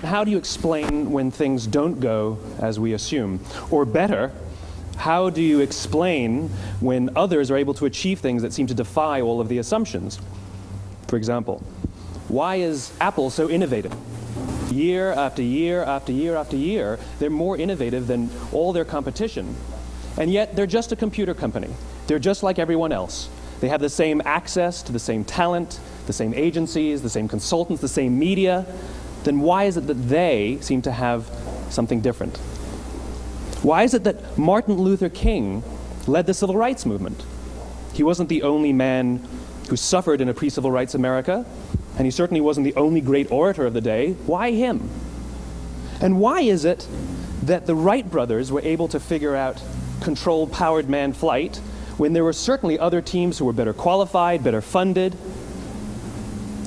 How do you explain when things don't go as we assume? Or better, how do you explain when others are able to achieve things that seem to defy all of the assumptions? For example, why is Apple so innovative? Year after year after year after year, they're more innovative than all their competition. And yet, they're just a computer company. They're just like everyone else. They have the same access to the same talent, the same agencies, the same consultants, the same media. Then why is it that they seem to have something different? Why is it that Martin Luther King led the civil rights movement? He wasn't the only man who suffered in a pre-civil rights America, and he certainly wasn't the only great orator of the day. Why him? And why is it that the Wright brothers were able to figure out controlled powered manned flight when there were certainly other teams who were better qualified, better funded,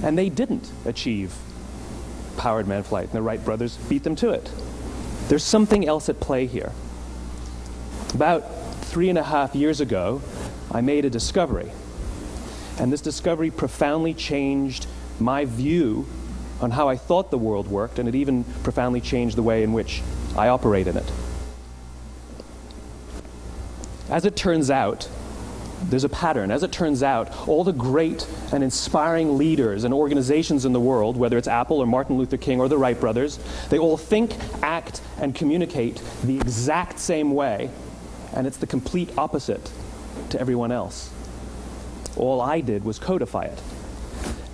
and they didn't achieve powered manned flight, and the Wright brothers beat them to it? There's something else at play here. About 3.5 years ago, I made a discovery, and this discovery profoundly changed my view on how I thought the world worked, and it even profoundly changed the way in which I operate in it. As it turns out, there's a pattern. As it turns out, all the great and inspiring leaders and organizations in the world, whether it's Apple or Martin Luther King or the Wright brothers, they all think, act, and communicate the exact same way, and it's the complete opposite to everyone else. All I did was codify it.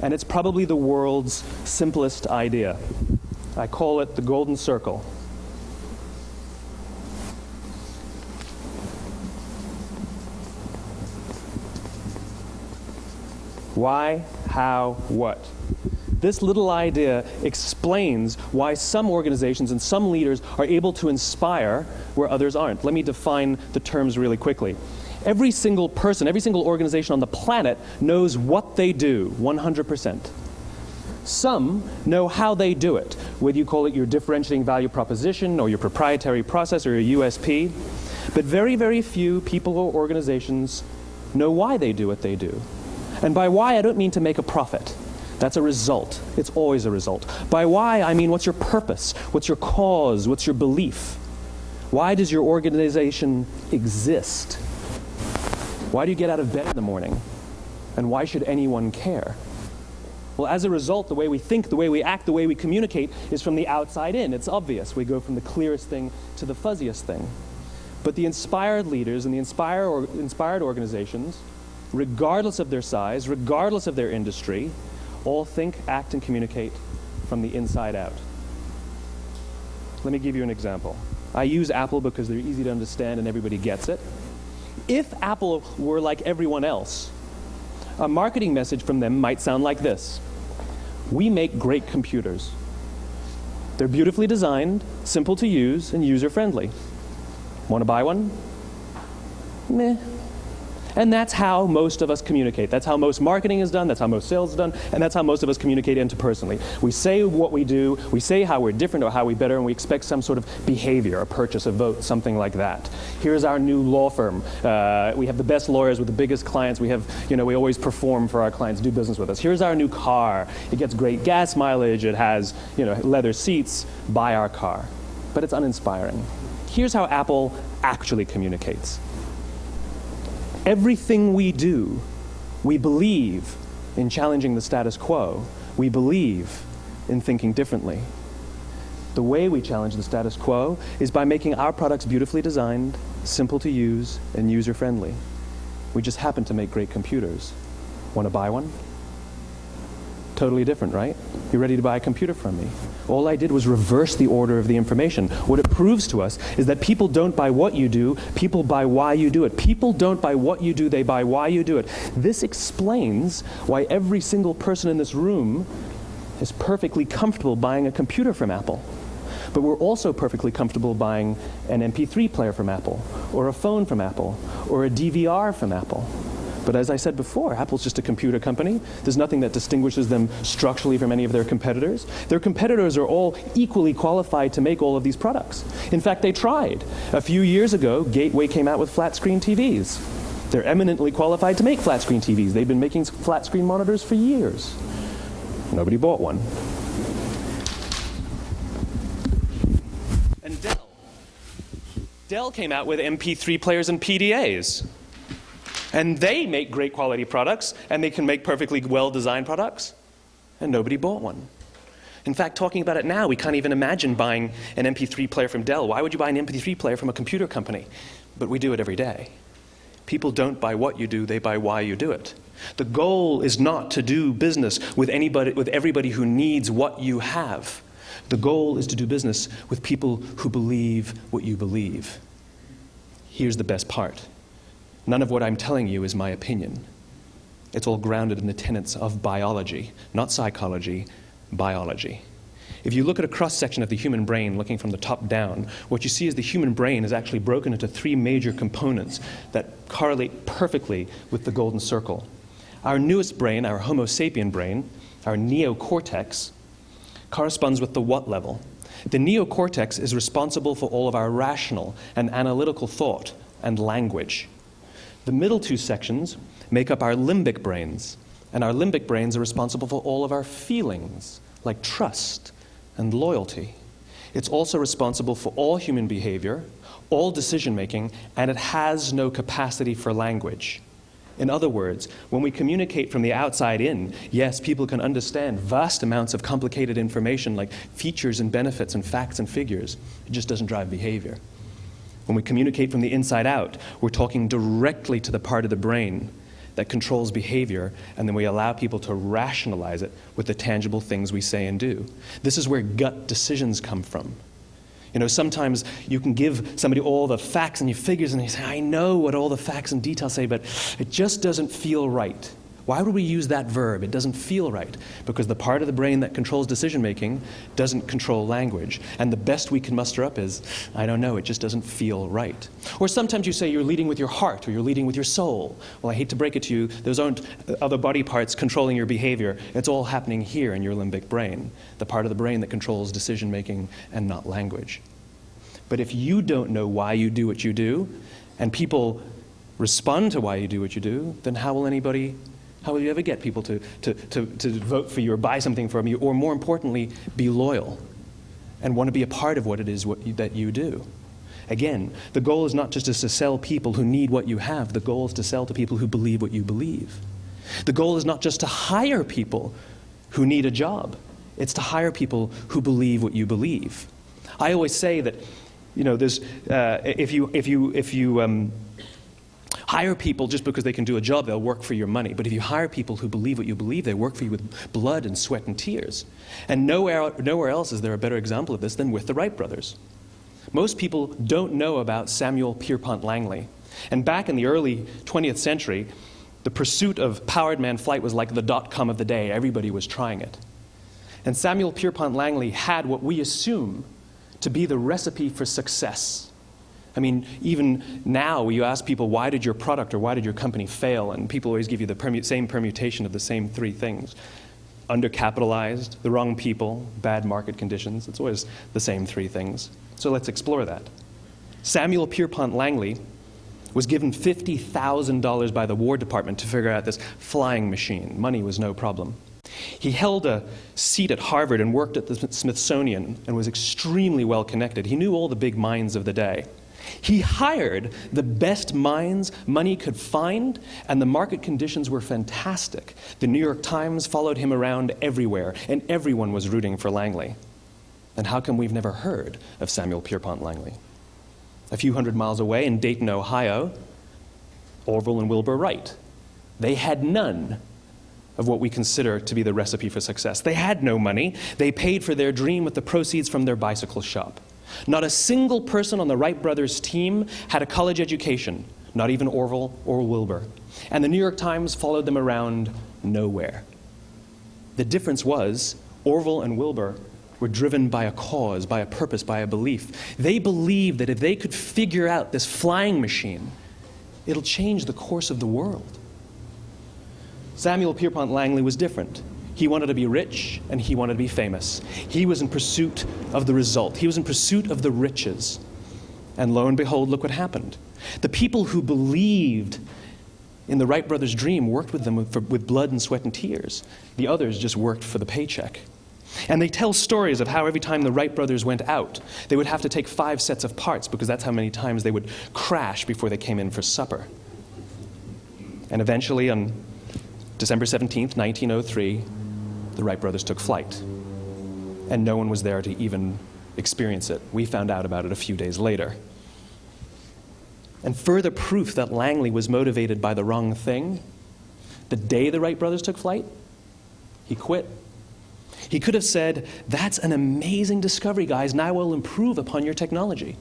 And it's probably the world's simplest idea. I call it the golden circle. Why, how, what? This little idea explains why some organizations and some leaders are able to inspire where others aren't. Let me define the terms really quickly. Every single person, every single organization on the planet knows what they do, 100%. Some know how they do it, whether you call it your differentiating value proposition or your proprietary process or your USP. But very, very few people or organizations know why they do what they do. And by why, I don't mean to make a profit. That's a result. It's always a result. By why, I mean what's your purpose? What's your cause? What's your belief? Why does your organization exist? Why do you get out of bed in the morning? And why should anyone care? Well, as a result, the way we think, the way we act, the way we communicate is from the outside in. It's obvious. We go from the clearest thing to the fuzziest thing. But the inspired leaders and the inspired organizations, regardless of their size, regardless of their industry, all think, act, and communicate from the inside out. Let me give you an example. I use Apple because they're easy to understand and everybody gets it. If Apple were like everyone else, a marketing message from them might sound like this: we make great computers. They're beautifully designed, simple to use, and user-friendly. Want to buy one? Meh. And that's how most of us communicate. That's how most marketing is done, that's how most sales is done, and that's how most of us communicate interpersonally. We say what we do, we say how we're different or how we're better, and we expect some sort of behavior, a purchase, a vote, something like that. Here's our new law firm. We have the best lawyers with the biggest clients. We have, we always perform for our clients, do business with us. Here's our new car. It gets great gas mileage. It has, leather seats. Buy our car. But it's uninspiring. Here's how Apple actually communicates. Everything we do, we believe in challenging the status quo. We believe in thinking differently. The way we challenge the status quo is by making our products beautifully designed, simple to use, and user-friendly. We just happen to make great computers. Want to buy one? Totally different, right? You ready to buy a computer from me? All I did was reverse the order of the information. What it proves to us is that people don't buy what you do, people buy why you do it. People don't buy what you do, they buy why you do it. This explains why every single person in this room is perfectly comfortable buying a computer from Apple. But we're also perfectly comfortable buying an MP3 player from Apple, or a phone from Apple, or a DVR from Apple. But as I said before, Apple's just a computer company. There's nothing that distinguishes them structurally from any of their competitors. Their competitors are all equally qualified to make all of these products. In fact, they tried. A few years ago, Gateway came out with flat-screen TVs. They're eminently qualified to make flat-screen TVs. They've been making flat-screen monitors for years. Nobody bought one. And Dell came out with MP3 players and PDAs. And they make great quality products, and they can make perfectly well-designed products, and nobody bought one. In fact, talking about it now, we can't even imagine buying an MP3 player from Dell. Why would you buy an MP3 player from a computer company? But we do it every day. People don't buy what you do, they buy why you do it. The goal is not to do business with everybody who needs what you have. The goal is to do business with people who believe what you believe. Here's the best part. None of what I'm telling you is my opinion. It's all grounded in the tenets of biology, not psychology, biology. If you look at a cross-section of the human brain, looking from the top down, what you see is the human brain is actually broken into three major components that correlate perfectly with the golden circle. Our newest brain, our Homo sapien brain, our neocortex, corresponds with the what level. The neocortex is responsible for all of our rational and analytical thought and language. The middle two sections make up our limbic brains, and our limbic brains are responsible for all of our feelings, like trust and loyalty. It's also responsible for all human behavior, all decision-making, and it has no capacity for language. In other words, when we communicate from the outside in, yes, people can understand vast amounts of complicated information like features and benefits and facts and figures. It just doesn't drive behavior. When we communicate from the inside out, we're talking directly to the part of the brain that controls behavior, and then we allow people to rationalize it with the tangible things we say and do. This is where gut decisions come from. You know, sometimes you can give somebody all the facts and your figures, and they say, I know what all the facts and details say, but it just doesn't feel right. Why would we use that verb? It doesn't feel right. Because the part of the brain that controls decision-making doesn't control language. And the best we can muster up is, I don't know, it just doesn't feel right. Or sometimes you say you're leading with your heart or you're leading with your soul. Well, I hate to break it to you, those aren't other body parts controlling your behavior. It's all happening here in your limbic brain, the part of the brain that controls decision-making and not language. But if you don't know why you do what you do, and people respond to why you do what you do, then how will you ever get people to vote for you or buy something from you, or more importantly, be loyal and want to be a part of what it is that you do? Again, the goal is not just to sell people who need what you have. The goal is to sell to people who believe what you believe. The goal is not just to hire people who need a job. It's to hire people who believe what you believe. I always say that, you know, there's if you hire people just because they can do a job, they'll work for your money. But if you hire people who believe what you believe, they work for you with blood and sweat and tears. And nowhere else is there a better example of this than with the Wright brothers. Most people don't know about Samuel Pierpont Langley. And back in the early 20th century, the pursuit of powered man flight was like the .com of the day. Everybody was trying it. And Samuel Pierpont Langley had what we assume to be the recipe for success. I mean, even now, you ask people, why did your product or why did your company fail? And people always give you the same permutation of the same three things. Undercapitalized, the wrong people, bad market conditions. It's always the same three things. So let's explore that. Samuel Pierpont Langley was given $50,000 by the War Department to figure out this flying machine. Money was no problem. He held a seat at Harvard and worked at the Smithsonian and was extremely well connected. He knew all the big minds of the day. He hired the best minds money could find, and the market conditions were fantastic. The New York Times followed him around everywhere, and everyone was rooting for Langley. And how come we've never heard of Samuel Pierpont Langley? A few hundred miles away in Dayton, Ohio, Orville and Wilbur Wright. They had none of what we consider to be the recipe for success. They had no money. They paid for their dream with the proceeds from their bicycle shop. Not a single person on the Wright brothers' team had a college education, not even Orville or Wilbur. And the New York Times followed them around nowhere. The difference was Orville and Wilbur were driven by a cause, by a purpose, by a belief. They believed that if they could figure out this flying machine, it'll change the course of the world. Samuel Pierpont Langley was different. He wanted to be rich, and he wanted to be famous. He was in pursuit of the result. He was in pursuit of the riches. And lo and behold, look what happened. The people who believed in the Wright brothers' dream worked with them with blood and sweat and tears. The others just worked for the paycheck. And they tell stories of how every time the Wright brothers went out, they would have to take 5 sets of parts because that's how many times they would crash before they came in for supper. And eventually, on December 17th, 1903, the Wright brothers took flight. And no one was there to even experience it. We found out about it a few days later. And further proof that Langley was motivated by the wrong thing, the day the Wright brothers took flight, he quit. He could have said, "That's an amazing discovery, guys. Now we'll improve upon your technology."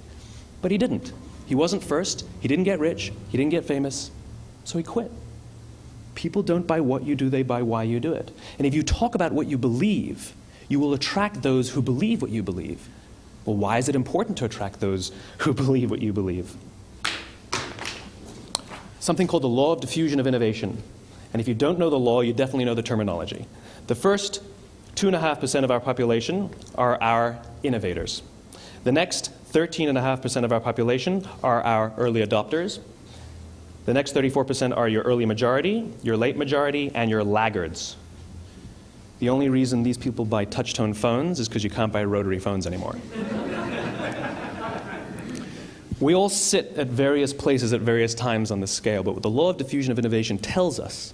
But he didn't. He wasn't first. He didn't get rich. He didn't get famous. So he quit. People don't buy what you do, they buy why you do it. And if you talk about what you believe, you will attract those who believe what you believe. Well, why is it important to attract those who believe what you believe? Something called the law of diffusion of innovation. And if you don't know the law, you definitely know the terminology. The first 2.5% of our population are our innovators. The next 13.5% of our population are our early adopters. The next 34% are your early majority, your late majority, and your laggards. The only reason these people buy touch-tone phones is because you can't buy rotary phones anymore. We all sit at various places at various times on the scale, but what the law of diffusion of innovation tells us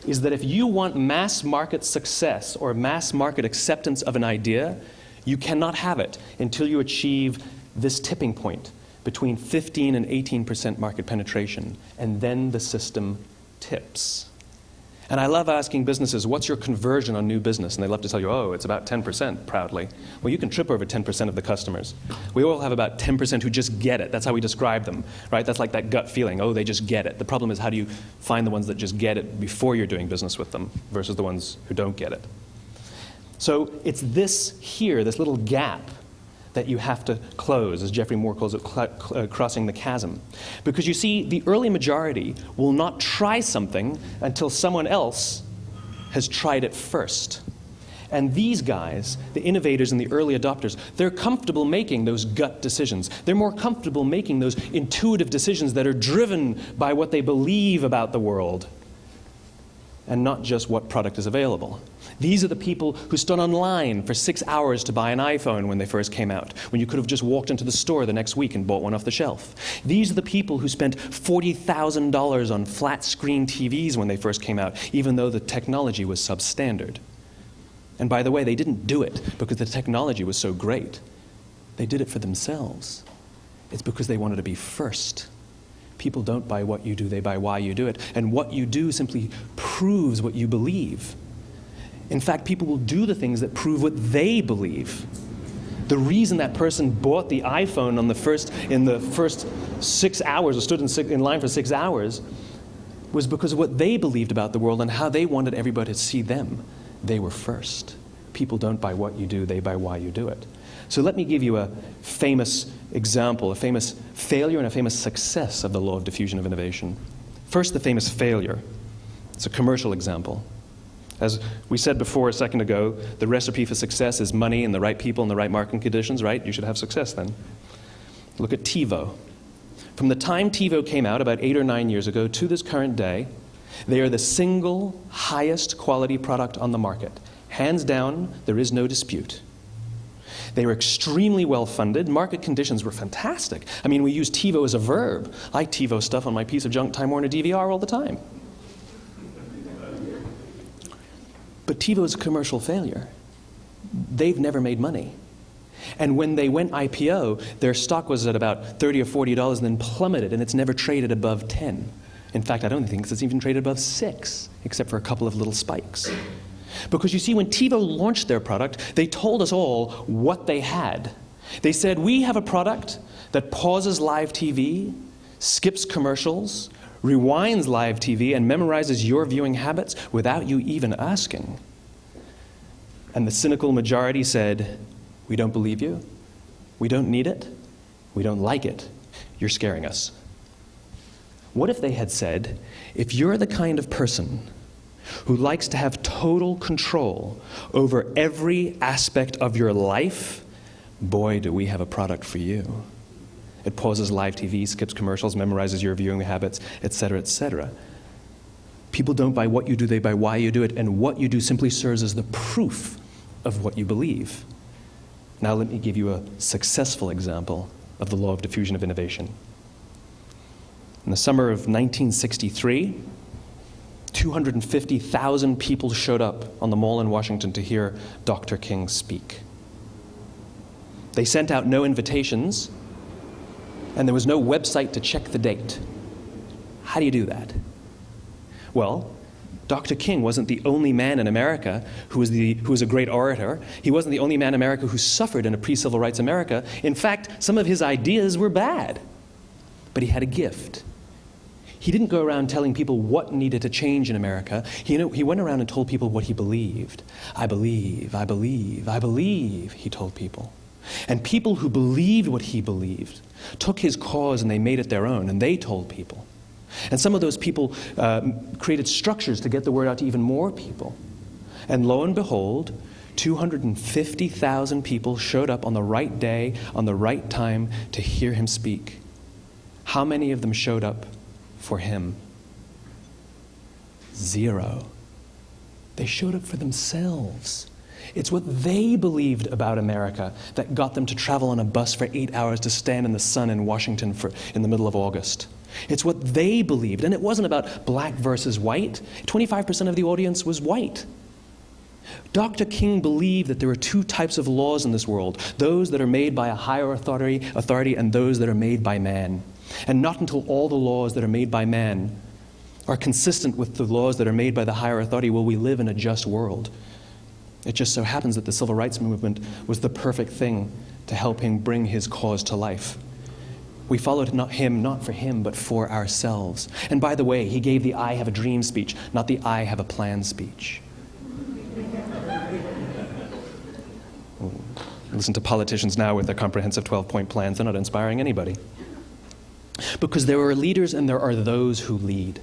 is that if you want mass market success or mass market acceptance of an idea, you cannot have it until you achieve this tipping point between 15 and 18% market penetration, and then the system tips. And I love asking businesses, what's your conversion on new business? And they love to tell you, oh, it's about 10%, proudly. Well, you can trip over 10% of the customers. We all have about 10% who just get it. That's how we describe them, right? That's like that gut feeling, oh, they just get it. The problem is, how do you find the ones that just get it before you're doing business with them versus the ones who don't get it? So it's this here, this little gap, that you have to close, as Geoffrey Moore calls it, crossing the chasm. Because you see, the early majority will not try something until someone else has tried it first. And these guys, the innovators and the early adopters, they're comfortable making those gut decisions. They're more comfortable making those intuitive decisions that are driven by what they believe about the world, and not just what product is available. These are the people who stood online for 6 hours to buy an iPhone when they first came out, when you could have just walked into the store the next week and bought one off the shelf. These are the people who spent $40,000 on flat-screen TVs when they first came out, even though the technology was substandard. And by the way, they didn't do it because the technology was so great. They did it for themselves. It's because they wanted to be first. People don't buy what you do, they buy why you do it. And what you do simply proves what you believe. In fact, people will do the things that prove what they believe. The reason that person bought the iPhone in the first 6 hours, or stood in line for 6 hours, was because of what they believed about the world and how they wanted everybody to see them. They were first. People don't buy what you do, they buy why you do it. So let me give you a famous example, a famous failure and a famous success of the law of diffusion of innovation. First, the famous failure. It's a commercial example. As we said before a second ago, the recipe for success is money and the right people and the right marketing conditions, right? You should have success then. Look at TiVo. From the time TiVo came out about 8 or 9 years ago to this current day, they are the single highest quality product on the market. Hands down, there is no dispute. They were extremely well funded. Market conditions were fantastic. I mean, we use TiVo as a verb. I TiVo stuff on my piece of junk Time Warner DVR all the time. But TiVo is a commercial failure. They've never made money. And when they went IPO, their stock was at about $30 or $40 and then plummeted, and it's never traded above 10. In fact, I don't think it's even traded above 6, except for a couple of little spikes. Because you see, when TiVo launched their product, they told us all what they had. They said, we have a product that pauses live TV, skips commercials, rewinds live TV, and memorizes your viewing habits without you even asking. And the cynical majority said, we don't believe you, we don't need it, we don't like it, you're scaring us. What if they had said, if you're the kind of person who likes to have total control over every aspect of your life, boy, do we have a product for you. It pauses live TV, skips commercials, memorizes your viewing habits, etc., etc. People don't buy what you do, they buy why you do it, and what you do simply serves as the proof of what you believe. Now let me give you a successful example of the law of diffusion of innovation. In the summer of 1963, 250,000 people showed up on the Mall in Washington to hear Dr. King speak. They sent out no invitations, and there was no website to check the date. How do you do that? Well, Dr. King wasn't the only man in America who was a great orator. He wasn't the only man in America who suffered in a pre-civil rights America. In fact, some of his ideas were bad. But he had a gift. He didn't go around telling people what needed to change in America. He went around and told people what he believed. I believe, I believe, I believe, he told people. And people who believed what he believed took his cause and they made it their own, and they told people. And some of those people created structures to get the word out to even more people. And lo and behold, 250,000 people showed up on the right day, on the right time to hear him speak. How many of them showed up for him? 0. They showed up for themselves. It's what they believed about America that got them to travel on a bus for 8 hours to stand in the sun in Washington in the middle of August. It's what they believed, and it wasn't about black versus white. 25% of the audience was white. Dr. King believed that there are 2 types of laws in this world, those that are made by a higher authority and those that are made by man. And not until all the laws that are made by man are consistent with the laws that are made by the higher authority will we live in a just world. It just so happens that the civil rights movement was the perfect thing to help him bring his cause to life. We followed him not for him, but for ourselves. And by the way, he gave the I have a dream speech, not the I have a plan speech. Listen to politicians now with their comprehensive 12-point plans. They're not inspiring anybody. Because there are leaders and there are those who lead.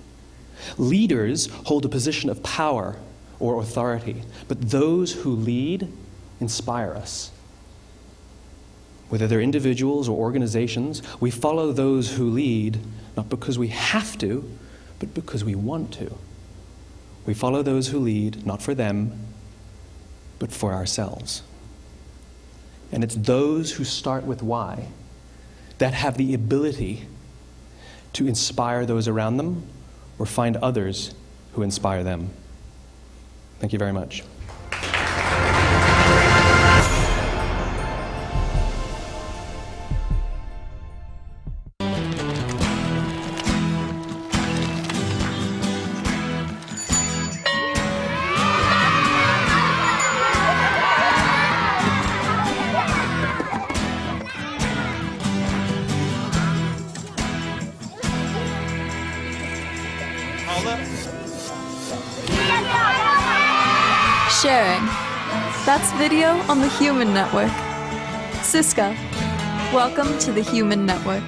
Leaders hold a position of power or authority, but those who lead inspire us. Whether they're individuals or organizations, we follow those who lead not because we have to, but because we want to. We follow those who lead not for them, but for ourselves. And it's those who start with why that have the ability to inspire those around them or find others who inspire them. Thank you very much. Sharing. That's video on the Human Network. Siska, welcome to the Human Network.